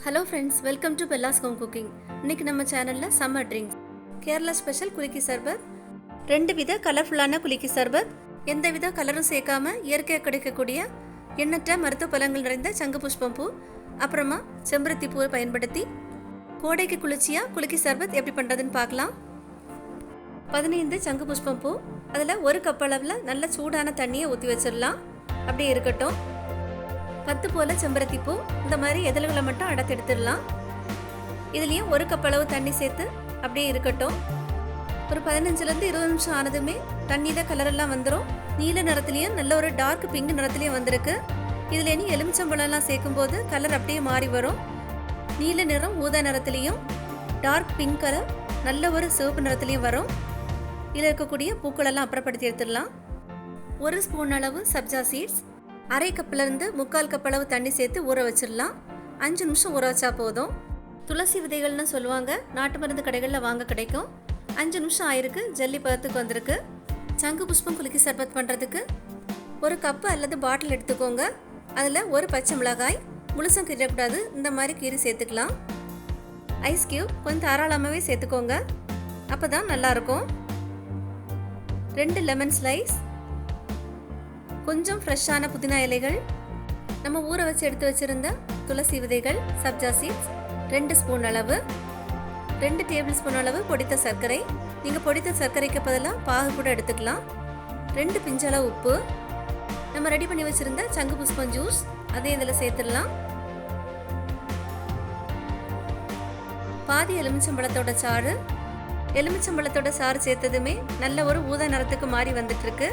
Hello friends, welcome to Bella's Home Cooking. இன்னைக்கு நம்ம சேனல்ல summer drinks கேரளா ஸ்பெஷல் குலுக்கி சர்பத், ரெண்டு வித கலர்ஃபுல்லான குலுக்கி சர்பத், எந்த வித கலரும் சேர்க்காம இயற்கையாக கிடைக்கக்கூடிய எண்ணற்ற மருத்துவ பலன்கள் நிறைந்த சங்கு புஷ்பம் பூ, அப்புறமா செம்பருத்தி பூவை பயன்படுத்தி கோடைக்கு குளிர்ச்சியா குலுக்கி சர்பத் எப்படி பண்றதுன்னு பார்க்கலாம். 15 சங்கு புஷ்பம் பூ, அதில் 1 கப் அளவில் நல்ல சூடான தண்ணியை ஊற்றி வச்சிடலாம். அப்படியே இருக்கட்டும். 10 போல செம்பருத்தி பூ, இந்த மாதிரி எதழ்களை மட்டும் அடத்து எடுத்துடலாம். இதுலேயும் 1 கப் அளவு தண்ணி சேர்த்து அப்படியே இருக்கட்டும். ஒரு 15லேருந்து 20 நிமிஷம் ஆனதுமே தண்ணியில் கலரெல்லாம் வந்துடும். நீல நிறத்துலையும் நல்ல ஒரு டார்க் பிங்க் நிறத்துலையும் வந்திருக்கு. இதில் இனி எலுமிச்சம்பழம்லாம் சேர்க்கும்போது கலர் அப்படியே மாறி வரும். நீல நிறம் ஊதா நிறத்துலையும், டார்க் பிங்க் கலர் நல்ல ஒரு சிவப்பு நிறத்துலையும் வரும். இதில் இருக்கக்கூடிய பூக்களெல்லாம் அப்புறப்படுத்தி எடுத்துடலாம். 1 ஸ்பூன் அளவு சப்ஜா சீட்ஸ், அரை கப்பிலிருந்து 3/4 கப் அளவு தண்ணி சேர்த்து ஊற வச்சிடலாம். 5 நிமிஷம் ஊற வச்சா போதும். துளசி விதைகள்னு சொல்லுவாங்க, நாட்டு மருந்து கடைகளில் வாங்க கிடைக்கும். 5 நிமிஷம் ஆயிருக்கு, ஜல்லி பதத்துக்கு வந்திருக்கு. சங்கு புஷ்பம் குலுக்கி சர்பத் பண்ணுறதுக்கு 1 கப்பு அல்லது பாட்டில் எடுத்துக்கோங்க. அதில் 1 பச்சை மிளகாய், முழுசும் கீறக்கூடாது, இந்த மாதிரி கீறி சேர்த்துக்கலாம். ஐஸ் கியூப் கொஞ்சம் தாராளமாகவே சேர்த்துக்கோங்க, அப்போ தான் நல்லாயிருக்கும். 2 லெமன் ஸ்லைஸ், கொஞ்சம் ஃப்ரெஷ்ஷான புதினா இலைகள், நம்ம ஊற வச்சு எடுத்து வச்சுருந்த துளசி விதைகள், சப்ஜா சீட்ஸ் 2 ஸ்பூன் அளவு, 2 டேபிள் ஸ்பூன் அளவு பொடித்த சர்க்கரை. நீங்கள் பொடித்த சர்க்கரைக்கு பதிலாக பாகு கூட எடுத்துக்கலாம். 2 பிஞ்சளவு உப்பு, நம்ம ரெடி பண்ணி வச்சுருந்த சங்கு புஷ்பம் ஜூஸ் அதே இதில் சேர்த்துடலாம். பாதி எலுமிச்சம்பழத்தோட சாறு. எலுமிச்சம்பழத்தோட சாறு சேர்த்ததுமே நல்ல ஒரு ஊதா நிறத்துக்கு மாறி வந்துட்டுருக்கு.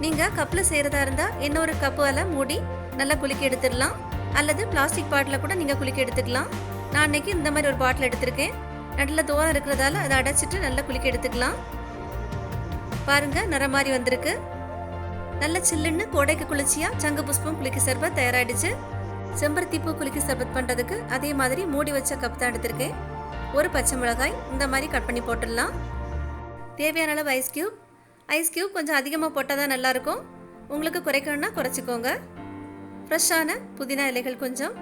நீங்கள் கப்பில் செய்கிறதா இருந்தால் இன்னொரு கப்பால் மூடி நல்லா குலுக்கி எடுத்துடலாம், அல்லது பிளாஸ்டிக் பாட்டில் கூட நீங்கள் குலுக்கி எடுத்துக்கலாம். நான் அன்றைக்கி இந்த மாதிரி ஒரு பாட்டில் எடுத்திருக்கேன். நல்ல தூரம் இருக்கிறதால அதை அடைச்சிட்டு நல்லா குலுக்கி எடுத்துக்கலாம். பாருங்கள், நிறம் மாதிரி வந்திருக்கு. நல்ல சில்லுன்னு கோடைக்கு குளிர்ச்சியாக சங்கு புஷ்பம் குலுக்கி சர்பத் தயாராகிடுச்சு. செம்பருத்தி பூ குலுக்கி சர்பத் பண்ணுறதுக்கு அதே மாதிரி மூடி வச்ச கப் தான் எடுத்திருக்கேன். 1 பச்சை மிளகாய் இந்த மாதிரி கட் பண்ணி போட்டுடலாம். தேவையான அளவு ஐஸ் கியூப். ஐஸ் கியூப் கொஞ்சம் அதிகமாக போட்டால் தான் நல்லாயிருக்கும், உங்களுக்கு குறைக்கணும்னா குறைச்சிக்கோங்க. ஃப்ரெஷ்ஷான புதினா இலைகள் கொஞ்சம்,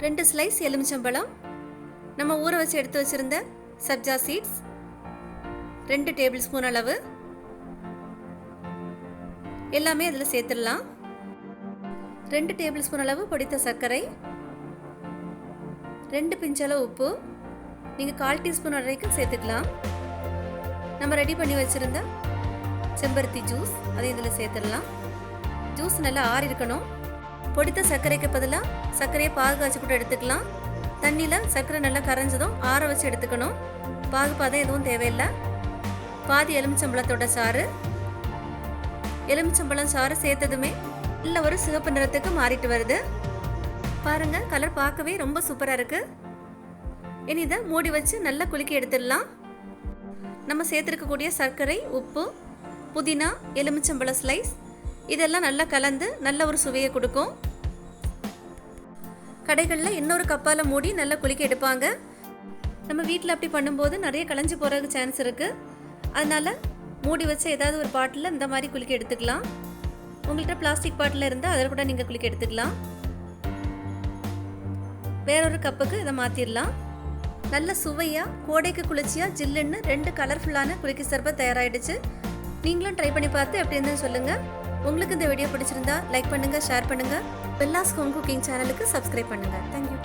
2 ஸ்லைஸ் எலுமிச்சம்பழம், நம்ம ஊற வச்சு எடுத்து வச்சுருந்த சப்ஜா சீட்ஸ் 2 டேபிள் ஸ்பூன் அளவு, எல்லாமே அதில் சேர்த்துடலாம். 2 டேபிள் ஸ்பூன் அளவு பொடித்த சர்க்கரை, 2 பிஞ்சளவு உப்பு, நீங்கள் 1/4 டீஸ்பூன் வரைக்கும் சேர்த்துக்கலாம். நம்ம ரெடி பண்ணி வச்சுருந்த செம்பருத்தி ஜூஸ் அதை இதில் சேர்த்துடலாம். ஜூஸ் நல்லா ஆறி இருக்கணும். பொடித்த சர்க்கரைக்கு பதிலாக சர்க்கரையை பாகு காய்ச்சி கூட எடுத்துக்கலாம். தண்ணியில் சர்க்கரை நல்லா கரைஞ்சதும் ஆற வச்சு எடுத்துக்கணும். பாகு பாதம் எதுவும் தேவையில்லை. பாதி எலுமிச்சம்பழத்தோட சாறு. எலுமிச்சம்பழம் சாறு சேர்த்ததுமே நல்ல ஒரு சிவப்பு நிறத்துக்கு மாறிட்டு வருது. பாருங்கள், கலர் பார்க்கவே ரொம்ப சூப்பராக இருக்குது. இனி இதை மூடி வச்சு நல்லா குலுக்கி எடுத்துடலாம். நம்ம சேர்த்துருக்கக்கூடிய சர்க்கரை, உப்பு, புதினா, எலுமிச்சம்பழ ஸ்லைஸ் இதெல்லாம் நல்லா கலந்து நல்ல ஒரு சுவையை கொடுக்கும். கடைகளில் இன்னொரு கப்பால் மூடி நல்லா குலுக்கி எடுப்பாங்க. நம்ம வீட்டில் அப்படி பண்ணும்போது நிறைய கலைஞ்சி போகிறதுக்கு சான்ஸ் இருக்குது. அதனால் மூடி வச்ச ஏதாவது ஒரு பாட்டிலில் இந்த மாதிரி குலுக்கி எடுத்துக்கலாம். உங்கள்கிட்ட பிளாஸ்டிக் பாட்டில் இருந்தால் அதில் கூட நீங்கள் குலுக்கி எடுத்துக்கலாம். வேறொரு கப்புக்கு இதை மாற்றிடலாம். நல்ல சுவையாக கோடைக்கு குளிர்ச்சியாக ஜில்லுன்னு 2 கலர்ஃபுல்லான குலுக்கி சர்பத் தயாராகிடுச்சு. நீங்களும் ட்ரை பண்ணி பார்த்து எப்படி இருந்துன்னு சொல்லுங்கள். உங்களுக்கு இந்த வீடியோ பிடிச்சிருந்தா லைக் பண்ணுங்கள், ஷேர் பண்ணுங்கள். பெல்லாஸ் ஹோம் குக்கிங் சேனலுக்கு சப்ஸ்கிரைப் பண்ணுங்கள். தேங்க்யூ.